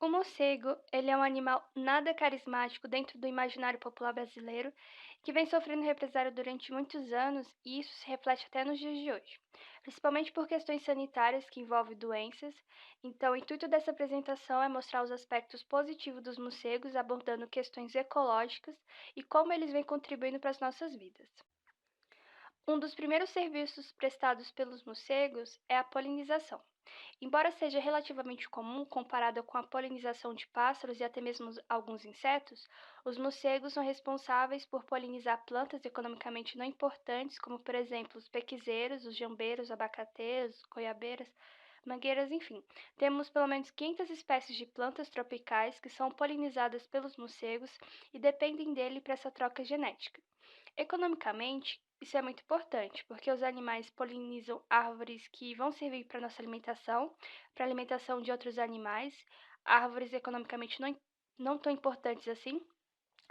O morcego, ele é um animal nada carismático dentro do imaginário popular brasileiro, que vem sofrendo represália durante muitos anos e isso se reflete até nos dias de hoje, principalmente por questões sanitárias que envolvem doenças. Então, o intuito dessa apresentação é mostrar os aspectos positivos dos morcegos, abordando questões ecológicas e como eles vêm contribuindo para as nossas vidas. Um dos primeiros serviços prestados pelos morcegos é a polinização. Embora seja relativamente comum comparada com a polinização de pássaros e até mesmo alguns insetos, os morcegos são responsáveis por polinizar plantas economicamente não importantes, como por exemplo os pequizeiros, os jambeiros, abacateiros, goiabeiras, mangueiras, enfim. Temos pelo menos 500 espécies de plantas tropicais que são polinizadas pelos morcegos e dependem dele para essa troca genética. Economicamente, isso é muito importante, porque os animais polinizam árvores que vão servir para nossa alimentação, para a alimentação de outros animais, árvores economicamente não tão importantes assim,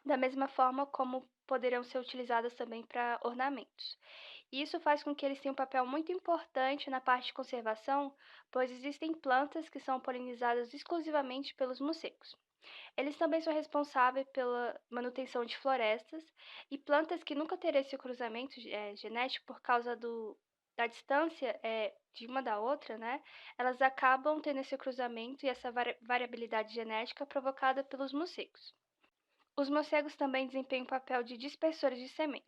da mesma forma como poderão ser utilizadas também para ornamentos. E isso faz com que eles tenham um papel muito importante na parte de conservação, pois existem plantas que são polinizadas exclusivamente pelos morcegos. Eles também são responsáveis pela manutenção de florestas e plantas que nunca teriam esse cruzamento genético por causa da distância de uma da outra, né? Elas acabam tendo esse cruzamento e essa variabilidade genética provocada pelos morcegos. Os morcegos também desempenham o papel de dispersores de sementes.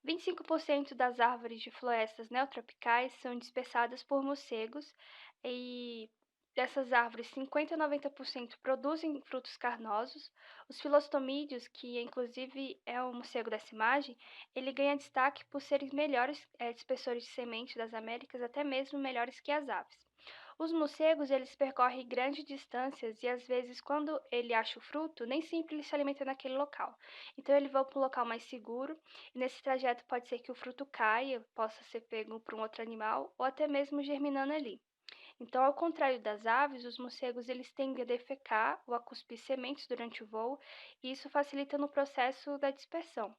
25% das árvores de florestas neotropicais são dispersadas por morcegos e dessas árvores, 50 a 90% produzem frutos carnosos. Os filostomídeos, que inclusive é o morcego dessa imagem, ele ganha destaque por serem melhores dispersores de semente das Américas, até mesmo melhores que as aves. Os morcegos, eles percorrem grandes distâncias e às vezes quando ele acha o fruto, nem sempre ele se alimenta naquele local. Então ele vai para um local mais seguro e nesse trajeto pode ser que o fruto caia, possa ser pego por um outro animal ou até mesmo germinando ali. Então, ao contrário das aves, os morcegos eles tendem a defecar ou a cuspir sementes durante o voo, e isso facilita no processo da dispersão.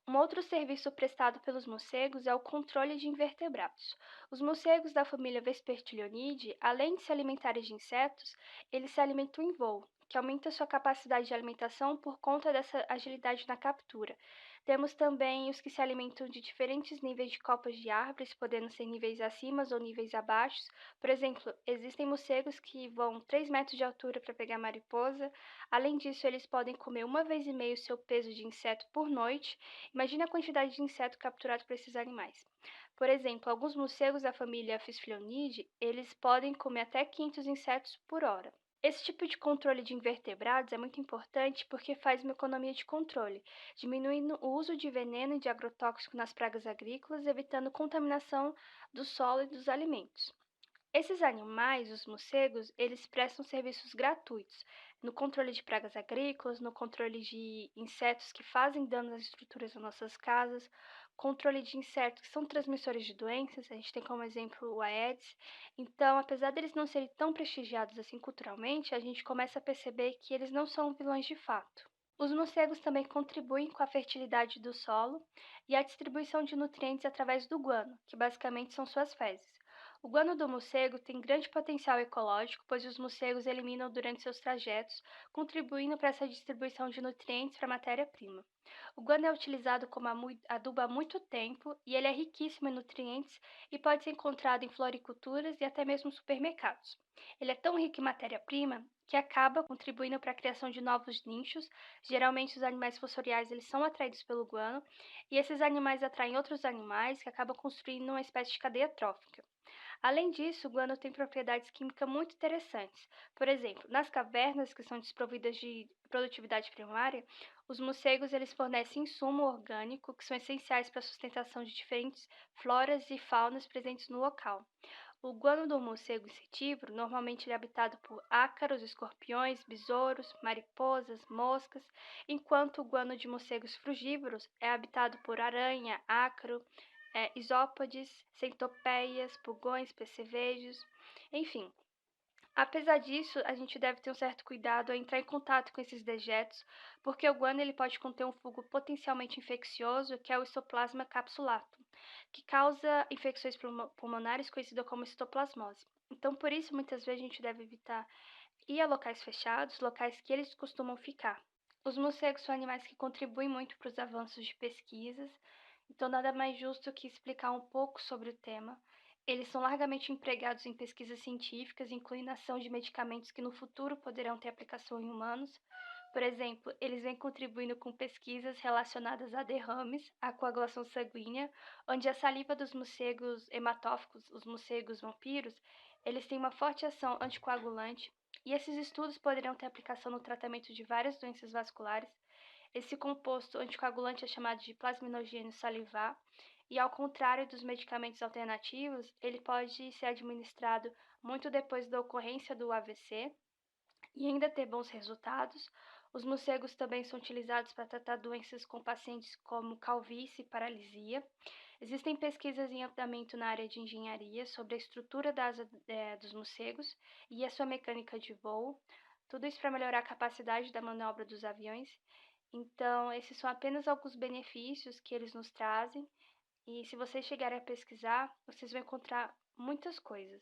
Um outro serviço prestado pelos morcegos é o controle de invertebrados. Os morcegos da família Vespertilionidae, além de se alimentarem de insetos, eles se alimentam em voo, que aumenta sua capacidade de alimentação por conta dessa agilidade na captura. Temos também os que se alimentam de diferentes níveis de copas de árvores, podendo ser níveis acima ou níveis abaixo. Por exemplo, existem morcegos que vão 3 metros de altura para pegar mariposa. Além disso, eles podem comer uma vez e meio seu peso de inseto por noite. Imagine a quantidade de inseto capturado por esses animais. Por exemplo, alguns morcegos da família Fisfilionidae, eles podem comer até 500 insetos por hora. Esse tipo de controle de invertebrados é muito importante porque faz uma economia de controle, diminuindo o uso de veneno e de agrotóxico nas pragas agrícolas, evitando contaminação do solo e dos alimentos. Esses animais, os morcegos, eles prestam serviços gratuitos no controle de pragas agrícolas, no controle de insetos que fazem dano às estruturas das nossas casas, controle de insetos que são transmissores de doenças, a gente tem como exemplo o Aedes. Então, apesar deles não serem tão prestigiados assim culturalmente, a gente começa a perceber que eles não são vilões de fato. Os morcegos também contribuem com a fertilidade do solo e a distribuição de nutrientes através do guano, que basicamente são suas fezes. O guano do morcego tem grande potencial ecológico, pois os morcegos eliminam durante seus trajetos, contribuindo para essa distribuição de nutrientes para a matéria-prima. O guano é utilizado como adubo há muito tempo e ele é riquíssimo em nutrientes e pode ser encontrado em floriculturas e até mesmo supermercados. Ele é tão rico em matéria-prima que acaba contribuindo para a criação de novos nichos. Geralmente os animais fossoriais eles são atraídos pelo guano e esses animais atraem outros animais que acabam construindo uma espécie de cadeia trófica. Além disso, o guano tem propriedades químicas muito interessantes. Por exemplo, nas cavernas que são desprovidas de produtividade primária, os morcegos eles fornecem insumo orgânico que são essenciais para a sustentação de diferentes floras e faunas presentes no local. O guano do morcego insetívoro normalmente ele é habitado por ácaros, escorpiões, besouros, mariposas, moscas, enquanto o guano de morcegos frugívoros é habitado por aranha, ácaro, isópodes, centopeias, pulgões, percevejos, enfim. Apesar disso, a gente deve ter um certo cuidado ao entrar em contato com esses dejetos, porque o guano ele pode conter um fungo potencialmente infeccioso, que é o Histoplasma capsulatum, que causa infecções pulmonares conhecida como histoplasmose. Então, por isso, muitas vezes a gente deve evitar ir a locais fechados, locais que eles costumam ficar. Os morcegos são animais que contribuem muito para os avanços de pesquisas, então nada mais justo que explicar um pouco sobre o tema. Eles são largamente empregados em pesquisas científicas, incluindo a ação de medicamentos que no futuro poderão ter aplicação em humanos. Por exemplo, eles vêm contribuindo com pesquisas relacionadas a derrames, a coagulação sanguínea, onde a saliva dos morcegos hematófagos, os morcegos vampiros, eles têm uma forte ação anticoagulante, e esses estudos poderiam ter aplicação no tratamento de várias doenças vasculares. Esse composto anticoagulante é chamado de plasminogênio salivar, e ao contrário dos medicamentos alternativos, ele pode ser administrado muito depois da ocorrência do AVC e ainda ter bons resultados. Os morcegos também são utilizados para tratar doenças com pacientes como calvície e paralisia. Existem pesquisas em andamento na área de engenharia sobre a estrutura da asa, dos morcegos e a sua mecânica de voo. Tudo isso para melhorar a capacidade da manobra dos aviões. Então, esses são apenas alguns benefícios que eles nos trazem. E se vocês chegarem a pesquisar, vocês vão encontrar muitas coisas.